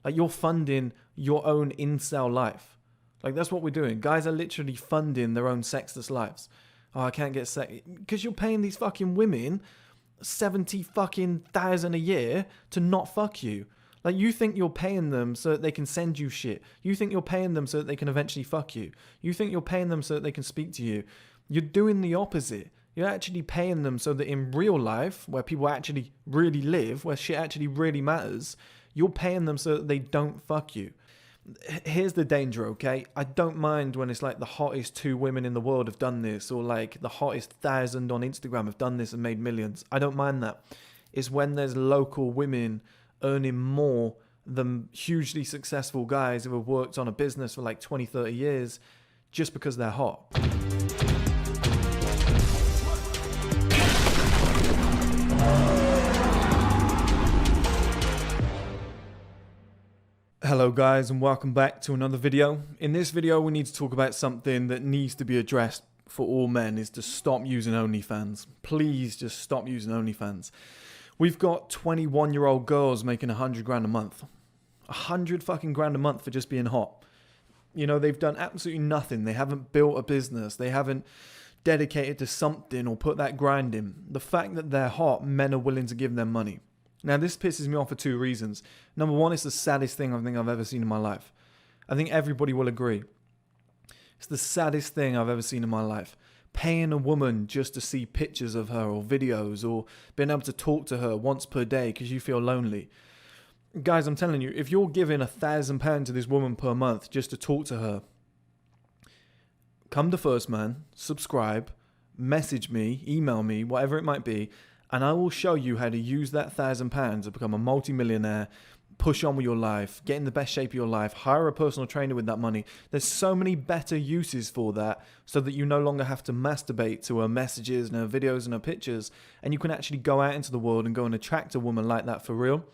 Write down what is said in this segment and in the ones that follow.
Like, you're funding your own incel life. Like, that's what we're doing. Guys are literally funding their own sexless lives. Oh, I can't get sex. Because you're paying these fucking women 70 fucking thousand a year to not fuck you. Like, you think you're paying them so that they can send you shit. You think you're paying them so that they can eventually fuck you. You think you're paying them so that they can speak to you. You're doing the opposite. You're actually paying them so that in real life, where people actually really live, where shit actually really matters, you're paying them so that they don't fuck you. Here's the danger, okay? I don't mind when it's like the hottest 2 women in the world have done this, or like the hottest 1,000 on Instagram have done this and made millions. I don't mind that. It's when there's local women earning more than hugely successful guys who have worked on a business for like 20, 30 years just because they're hot. Hello guys, and welcome back to another video. In this video we need to talk about something that needs to be addressed for all men, is to stop using OnlyFans. Please just stop using OnlyFans. We've got 21-year-old girls making 100 grand a month. 100 fucking grand a month for just being hot. You know, they've done absolutely nothing. They haven't built a business. They haven't dedicated to something or put that grind in. The fact that they're hot, men are willing to give them money. Now, this pisses me off for 2 reasons. Number one, it's the saddest thing I think I've ever seen in my life. I think everybody will agree. It's the saddest thing I've ever seen in my life. Paying a woman just to see pictures of her or videos, or being able to talk to her once per day because you feel lonely. Guys, I'm telling you, if you're giving £1,000 to this woman per month just to talk to her, come to First Man, subscribe, message me, email me, whatever it might be, and I will show you how to use that £1,000 to become a multi-millionaire, push on with your life, get in the best shape of your life, hire a personal trainer with that money. There's so many better uses for that, so that you no longer have to masturbate to her messages and her videos and her pictures, and you can actually go out into the world and go and attract a woman like that for real.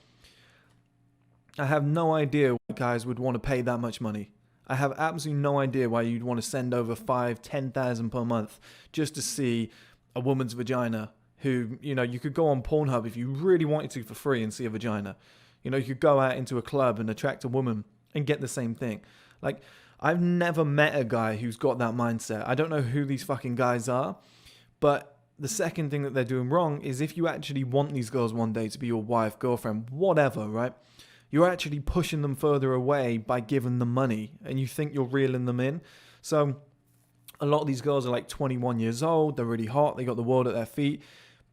I have no idea why guys would want to pay that much money. I have absolutely no idea why you'd want to send over 5,000-10,000 per month just to see a woman's vagina. Who, you know, you could go on Pornhub if you really wanted to for free and see a vagina. You know, you could go out into a club and attract a woman and get the same thing. Like, I've never met a guy who's got that mindset. I don't know who these fucking guys are, but the second thing that they're doing wrong is, if you actually want these girls one day to be your wife, girlfriend, whatever, right? You're actually pushing them further away by giving them money, and you think you're reeling them in. So a lot of these girls are like 21 years old. They're really hot. They got the world at their feet.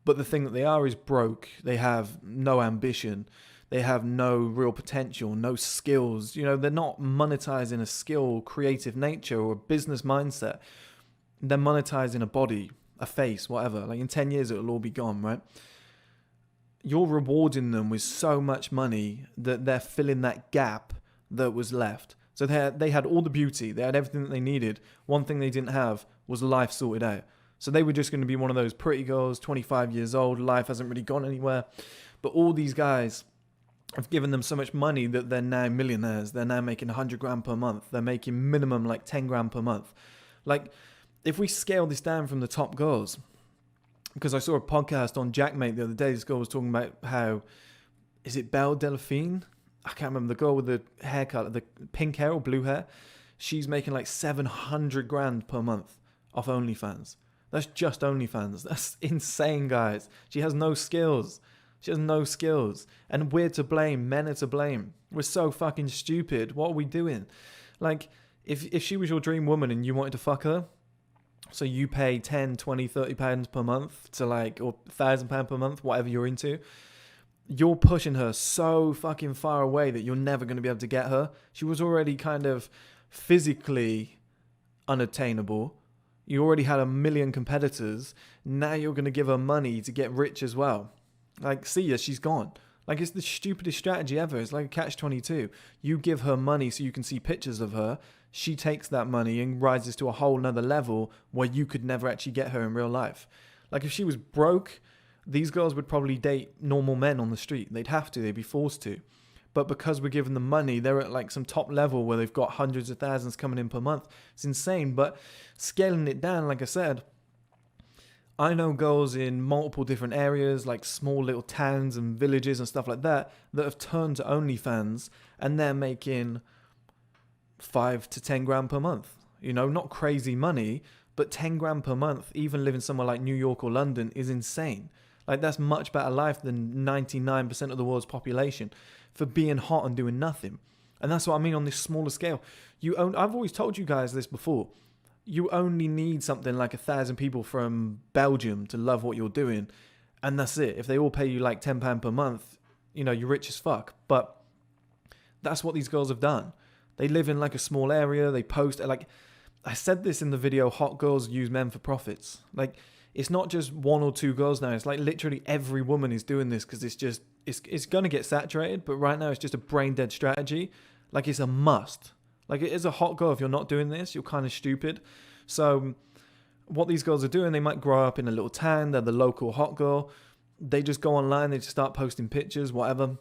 But the thing that they are is broke. They have no ambition. They have no real potential, no skills. You know, they're not monetizing a skill, creative nature, or a business mindset. They're monetizing a body, a face, whatever. Like, in 10 years, it'll all be gone, right? You're rewarding them with so much money that they're filling that gap that was left. So they had all the beauty. They had everything that they needed. One thing they didn't have was life sorted out. So they were just going to be one of those pretty girls, 25 years old, life hasn't really gone anywhere. But all these guys have given them so much money that they're now millionaires. They're now making 100 grand per month. They're making minimum like 10 grand per month. Like, if we scale this down from the top girls, because I saw a podcast on Jackmate the other day, this girl was talking about how, is it Belle Delphine? I can't remember, the girl with the haircut, the pink hair or blue hair. She's making like 700 grand per month off OnlyFans. That's just OnlyFans. That's insane, guys. She has no skills. She has no skills. And we're to blame. Men are to blame. We're so fucking stupid. What are we doing? Like, if she was your dream woman and you wanted to fuck her, so you pay 10, 20, 30 pounds per month to, like, or £1,000 per month, whatever you're into, you're pushing her so fucking far away that you're never going to be able to get her. She was already kind of physically unattainable. You already had 1 million competitors. Now you're going to give her money to get rich as well. Like, see ya, she's gone. Like, it's the stupidest strategy ever. It's like a catch-22. You give her money so you can see pictures of her. She takes that money and rises to a whole nother level where you could never actually get her in real life. Like, if she was broke, these girls would probably date normal men on the street. They'd have to. They'd be forced to. But because we're giving them money, they're at like some top level where they've got hundreds of thousands coming in per month. It's insane. But scaling it down, like I said, I know girls in multiple different areas, like small little towns and villages and stuff like that have turned to OnlyFans, and they're making 5 to 10 grand per month. You know, not crazy money, but 10 grand per month, even living somewhere like New York or London, is insane. Like, that's much better life than 99% of the world's population for being hot and doing nothing. And that's what I mean on this smaller scale. I've always told you guys this before. You only need something like 1,000 people from Belgium to love what you're doing, and that's it. If they all pay you like £10 per month, you know, you're rich as fuck. But that's what these girls have done. They live in like a small area. They post, like I said this in the video, hot girls use men for profits. Like, it's not just one or two girls now. It's like literally every woman is doing this because it's going to get saturated. But right now it's just a brain dead strategy. Like, it's a must. Like, it is a hot girl. If you're not doing this, you're kind of stupid. So what these girls are doing, they might grow up in a little town. They're the local hot girl. They just go online. They just start posting pictures, whatever.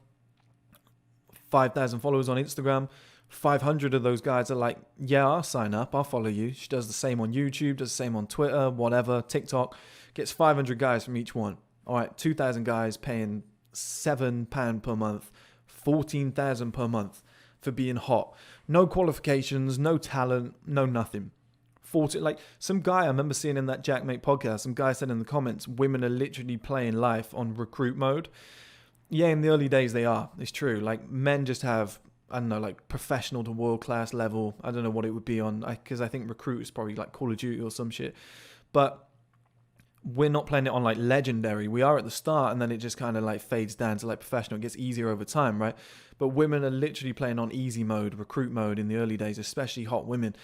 5,000 followers on Instagram. 500 of those guys are like, yeah, I'll sign up. I'll follow you. She does the same on YouTube, does the same on Twitter, whatever, TikTok. Gets 500 guys from each one. All right, 2,000 guys paying £7 per month, 14,000 per month for being hot. No qualifications, no talent, no nothing. Like some guy I remember seeing in that Jackmate podcast, some guy said in the comments, women are literally playing life on recruit mode. Yeah, in the early days they are. It's true. Like, men just have, I don't know, like professional to world class level. I don't know what it would be on, because I think recruit is probably like Call of Duty or some shit. But we're not playing it on like legendary. We are at the start, and then it just kind of like fades down to like professional. It gets easier over time, right? But women are literally playing on easy mode, recruit mode in the early days, especially hot women.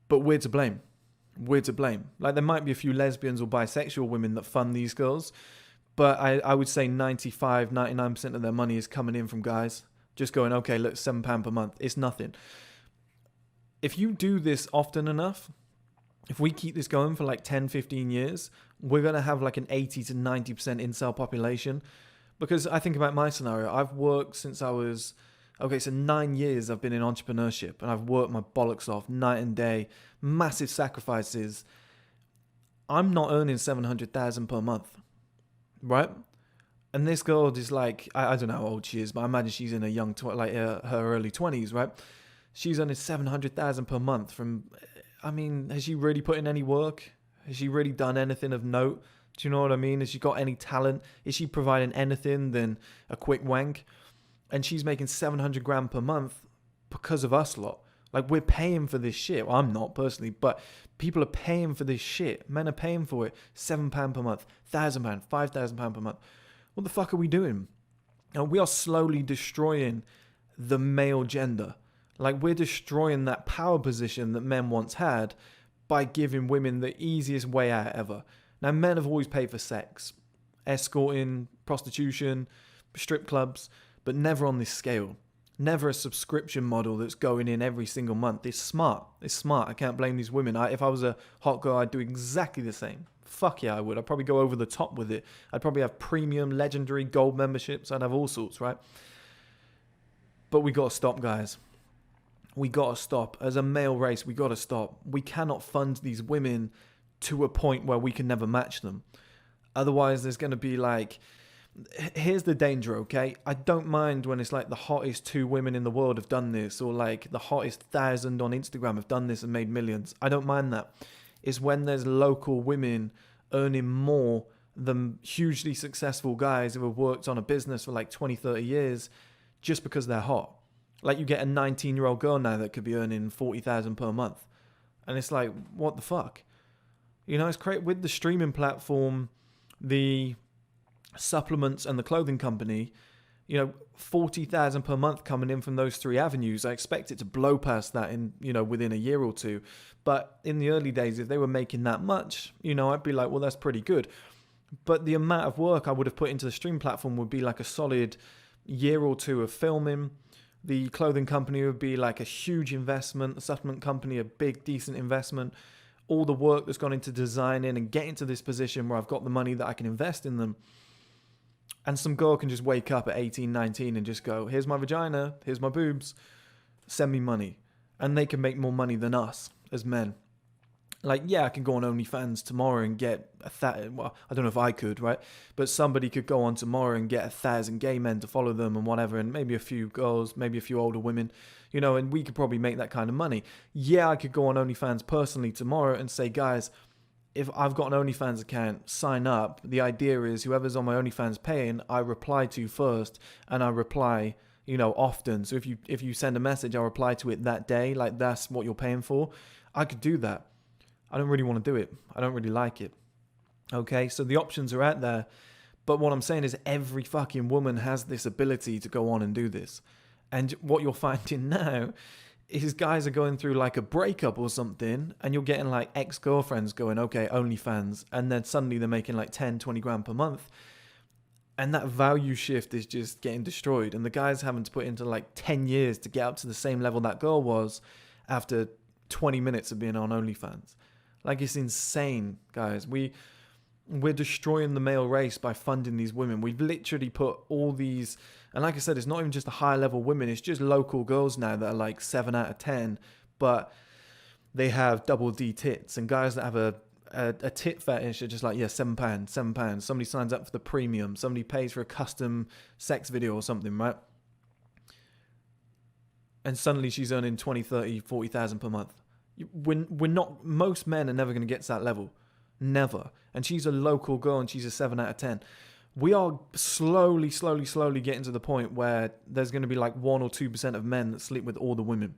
But we're to blame. We're to blame. Like, there might be a few lesbians or bisexual women that fund these girls, but I would say 95, 99% of their money is coming in from guys. Just going, okay, look, £7 per month. It's nothing. If you do this often enough, if we keep this going for like 10, 15 years, we're going to have like an 80 to 90% incel population. Because I think about my scenario. I've worked since I was, okay, so 9 years I've been in entrepreneurship, and I've worked my bollocks off night and day, massive sacrifices. I'm not earning 700,000 per month, right? And this girl is like, I don't know how old she is, but I imagine she's in her early 20s, right? She's earning 700,000 per month from, I mean, has she really put in any work? Has she really done anything of note? Do you know what I mean? Has she got any talent? Is she providing anything than a quick wank? And she's making 700 grand per month because of us lot. Like, we're paying for this shit. Well, I'm not personally, but people are paying for this shit. Men are paying for it. £7 per month, £1,000, £5,000 per month. What the fuck are we doing? And we are slowly destroying the male gender. Like, we're destroying that power position that men once had by giving women the easiest way out ever. Now, men have always paid for sex, escorting, prostitution, strip clubs, but never on this scale. Never a subscription model that's going in every single month. It's smart. It's smart. I can't blame these women. If I was a hot girl, I'd do exactly the same. Fuck yeah, I would. I'd probably go over the top with it. I'd probably have premium, legendary, gold memberships. I'd have all sorts, right? But we got to stop, guys. We got to stop. As a male race, we got to stop. We cannot fund these women to a point where we can never match them. Otherwise, there's going to be like... Here's the danger, okay? I don't mind when it's like the hottest 2 women in the world have done this, or like the hottest 1,000 on Instagram have done this and made millions. I don't mind that. It's when there's local women earning more than hugely successful guys who have worked on a business for like 20, 30 years just because they're hot. Like, you get a 19-year-old girl now that could be earning 40,000 per month. And it's like, what the fuck? You know, it's great with the streaming platform, the supplements and the clothing company, you know, 40,000 per month coming in from those 3 avenues. I expect it to blow past that in, you know, within a year or two. But in the early days, if they were making that much, you know, I'd be like, well, that's pretty good. But the amount of work I would have put into the stream platform would be like a solid year or 2 of filming. The clothing company would be like a huge investment. The supplement company, a big, decent investment. All the work that's gone into designing and getting to this position where I've got the money that I can invest in them. And some girl can just wake up at 18, 19 and just go, here's my vagina, here's my boobs, send me money. And they can make more money than us as men. Like, yeah, I can go on OnlyFans tomorrow and get well, I don't know if I could, right? But somebody could go on tomorrow and get 1,000 gay men to follow them and whatever, and maybe a few girls, maybe a few older women, you know, and we could probably make that kind of money. Yeah, I could go on OnlyFans personally tomorrow and say, guys, if I've got an OnlyFans account, sign up. The idea is whoever's on my OnlyFans paying, I reply to first, and I reply, you know, often. So if you send a message, I'll reply to it that day. Like, that's what you're paying for. I could do that. I don't really want to do it. I don't really like it. Okay, so the options are out there. But what I'm saying is every fucking woman has this ability to go on and do this. And what you're finding now is guys are going through like a breakup or something, and you're getting like ex-girlfriends going, okay, OnlyFans, and then suddenly they're making like 10, 20 grand per month. And that value shift is just getting destroyed. And the guy's having to put into like 10 years to get up to the same level that girl was after 20 minutes of being on OnlyFans. Like, it's insane, guys. We're destroying the male race by funding these women. We've literally put all these, and like I said, it's not even just the high level women, it's just local girls now that are like 7 out of 10, but they have double D tits, and guys that have a tit fetish are just like, yeah, £7. Somebody signs up for the premium, somebody pays for a custom sex video or something, right? And suddenly she's earning 20, 30, 40,000 per month. We're not, most men are never going to get to that level. Never. And she's a local girl and she's a 7 out of 10. We are slowly getting to the point where there's going to be like 1 or 2% of men that sleep with all the women,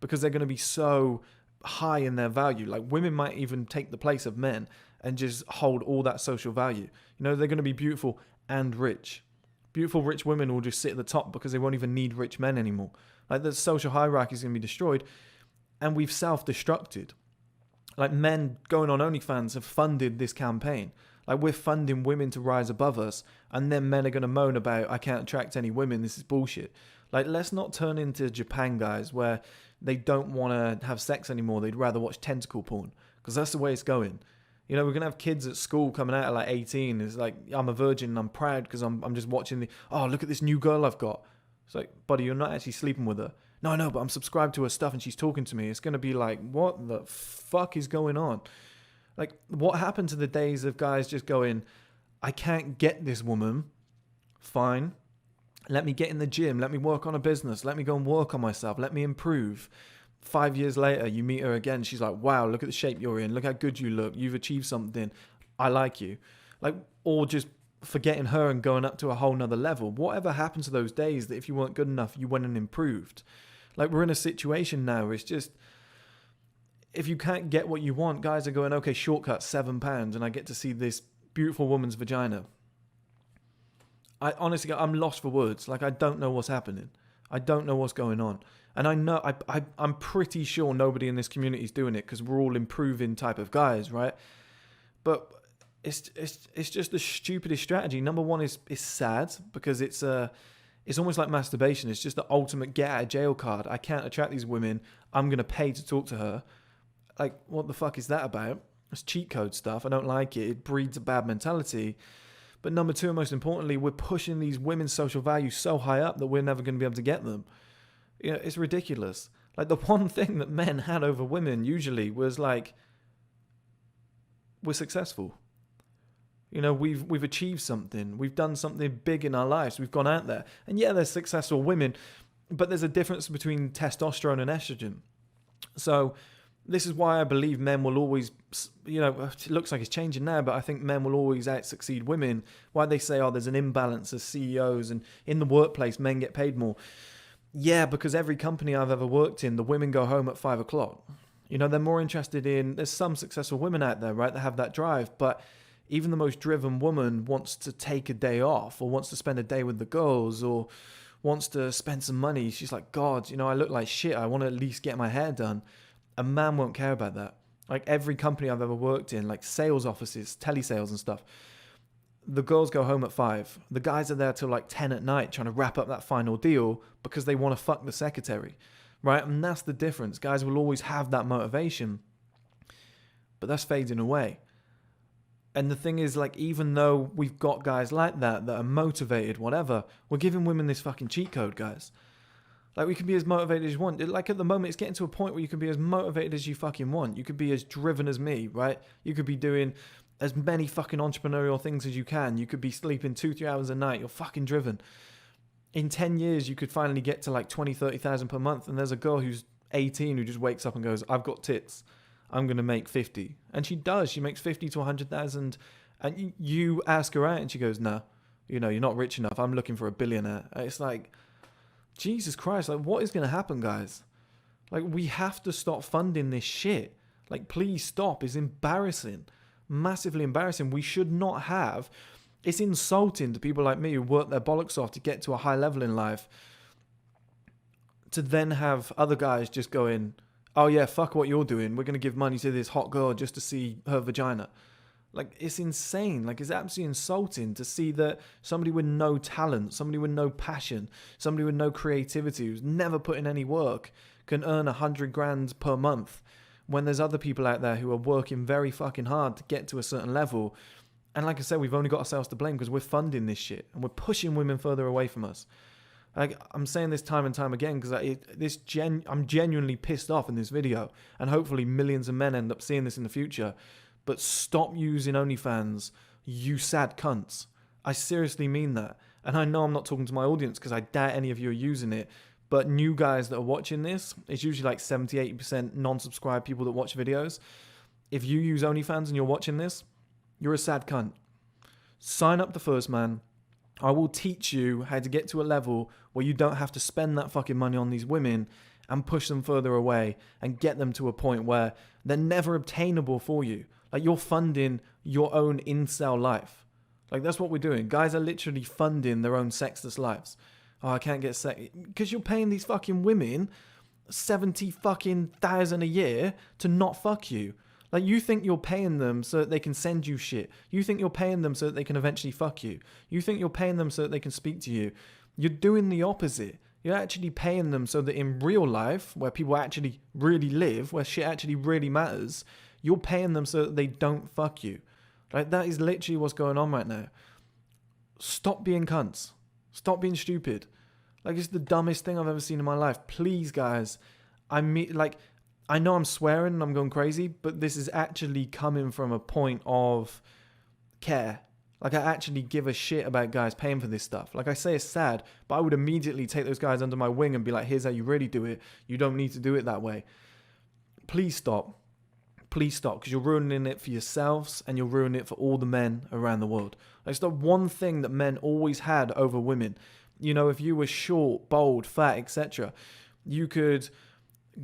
because they're going to be so high in their value. Like, women might even take the place of men and just hold all that social value. You know, they're going to be beautiful and rich. Beautiful rich women will just sit at the top because they won't even need rich men anymore. Like, the social hierarchy is going to be destroyed, and we've self-destructed. Like, men going on OnlyFans have funded this campaign. Like, we're funding women to rise above us, and then men are going to moan about, I can't attract any women, this is bullshit. Like, let's not turn into Japan, guys, where they don't want to have sex anymore. They'd rather watch tentacle porn, because that's the way it's going. You know, we're going to have kids at school coming out at like 18. It's like, I'm a virgin and I'm proud because I'm just watching oh, look at this new girl I've got. It's like, buddy, you're not actually sleeping with her. No, I know, but I'm subscribed to her stuff and she's talking to me. It's going to be like, what the fuck is going on? Like, what happened to the days of guys just going, I can't get this woman. Fine. Let me get in the gym. Let me work on a business. Let me go and work on myself. Let me improve. 5 years later, you meet her again. She's like, wow, look at the shape you're in. Look how good you look. You've achieved something. I like you. Like, or just forgetting her and going up to a whole nother level. Whatever happened to those days that if you weren't good enough, you went and improved? Like, we're in a situation now where it's just, if you can't get what you want, guys are going, okay, shortcut, £7, and I get to see this beautiful woman's vagina. I honestly, I'm lost for words. Like, I don't know what's happening. I don't know what's going on. And I know, I'm pretty sure nobody in this community is doing it because we're all improving type of guys, right? But it's just the stupidest strategy. Number one is sad because it's almost like masturbation. It's just the ultimate get out of jail card. I can't attract these women. I'm going to pay to talk to her. Like, what the fuck is that about? It's cheat code stuff. I don't like it. It breeds a bad mentality. But number two, and most importantly, we're pushing these women's social values so high up that we're never going to be able to get them. You know, it's ridiculous. Like, the one thing that men had over women usually was like, we're successful. You know, we've achieved something. We've done something big in our lives. We've gone out there. And yeah, there's successful women, but there's a difference between testosterone and estrogen. So this is why I believe men will always, you know, it looks like it's changing now, but I think men will always out-succeed women. Why they say, oh, there's an imbalance as CEOs and in the workplace, men get paid more. Yeah, because every company I've ever worked in, the women go home at 5 o'clock. You know, they're more interested in, there's some successful women out there, right, that have that drive, but even the most driven woman wants to take a day off or wants to spend a day with the girls or wants to spend some money. She's like, God, you know, I look like shit. I want to at least get my hair done. A man won't care about that. Like, every company I've ever worked in, like sales offices, telesales and stuff, the girls go home at 5. The guys are there till like 10 at night trying to wrap up that final deal because they want to fuck the secretary, right? And that's the difference. Guys will always have that motivation, but that's fading away. And the thing is, like, even though we've got guys like that are motivated, whatever, we're giving women this fucking cheat code, guys. Like, we can be as motivated as you want. Like, at the moment, it's getting to a point where you can be as motivated as you fucking want. You could be as driven as me, right? You could be doing as many fucking entrepreneurial things as you can. You could be sleeping 2-3 hours a night. You're fucking driven. In 10 years, you could finally get to like 20, 30,000 per month. And there's a girl who's 18 who just wakes up and goes, I've got tits. I'm going to make 50. And she does. She makes 50 to 100,000. And you ask her out and she goes, no, you know, you're not rich enough. I'm looking for a billionaire. It's like, Jesus Christ, like, what is going to happen, guys? Like, we have to stop funding this shit. Like, please stop. It's embarrassing. Massively embarrassing. We should not have. It's insulting to people like me who work their bollocks off to get to a high level in life, to then have other guys just going, oh yeah, fuck what you're doing. We're going to give money to this hot girl just to see her vagina. Like, it's insane. Like, it's absolutely insulting to see that somebody with no talent, somebody with no passion, somebody with no creativity, who's never put in any work, can earn 100 grand per month, when there's other people out there who are working very fucking hard to get to a certain level. And like I said, we've only got ourselves to blame because we're funding this shit and we're pushing women further away from us. Like, I'm saying this time and time again because I'm genuinely pissed off in this video, and hopefully millions of men end up seeing this in the future. But stop using OnlyFans, you sad cunts. I seriously mean that. And I know I'm not talking to my audience because I doubt any of you are using it. But new guys that are watching this, it's usually like 70-80% non-subscribed people that watch videos. If you use OnlyFans and you're watching this, you're a sad cunt. Sign up to First Man. I will teach you how to get to a level where you don't have to spend that fucking money on these women and push them further away and get them to a point where they're never obtainable for you. Like, you're funding your own incel life. Like, that's what we're doing. Guys are literally funding their own sexless lives. Oh, I can't get sex. Because you're paying these fucking women 70 fucking thousand a year to not fuck you. Like, you think you're paying them so that they can send you shit. You think you're paying them so that they can eventually fuck you. You think you're paying them so that they can speak to you. You're doing the opposite. You're actually paying them so that in real life, where people actually really live, where shit actually really matters, you're paying them so that they don't fuck you. Like, that is literally what's going on right now. Stop being cunts. Stop being stupid. Like, it's the dumbest thing I've ever seen in my life. Please, guys. I know I'm swearing and I'm going crazy, but this is actually coming from a point of care. Like, I actually give a shit about guys paying for this stuff. Like, I say it's sad, but I would immediately take those guys under my wing and be like, here's how you really do it. You don't need to do it that way. Please stop. Please stop, because you're ruining it for yourselves and you're ruining it for all the men around the world. It's the one thing that men always had over women. You know, if you were short, bold, fat, etc., you could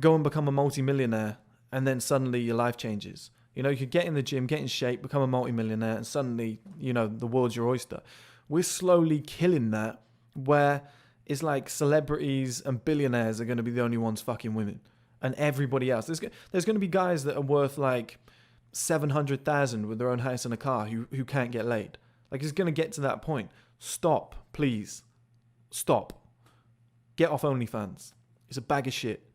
go and become a multi-millionaire and then suddenly your life changes. You know, you could get in the gym, get in shape, become a multi-millionaire, and suddenly, you know, the world's your oyster. We're slowly killing that, where it's like celebrities and billionaires are going to be the only ones fucking women. And everybody else. There's going to be guys that are worth like 700,000 with their own house and a car who can't get laid. Like, it's going to get to that point. Stop, please. Stop. Get off OnlyFans. It's a bag of shit.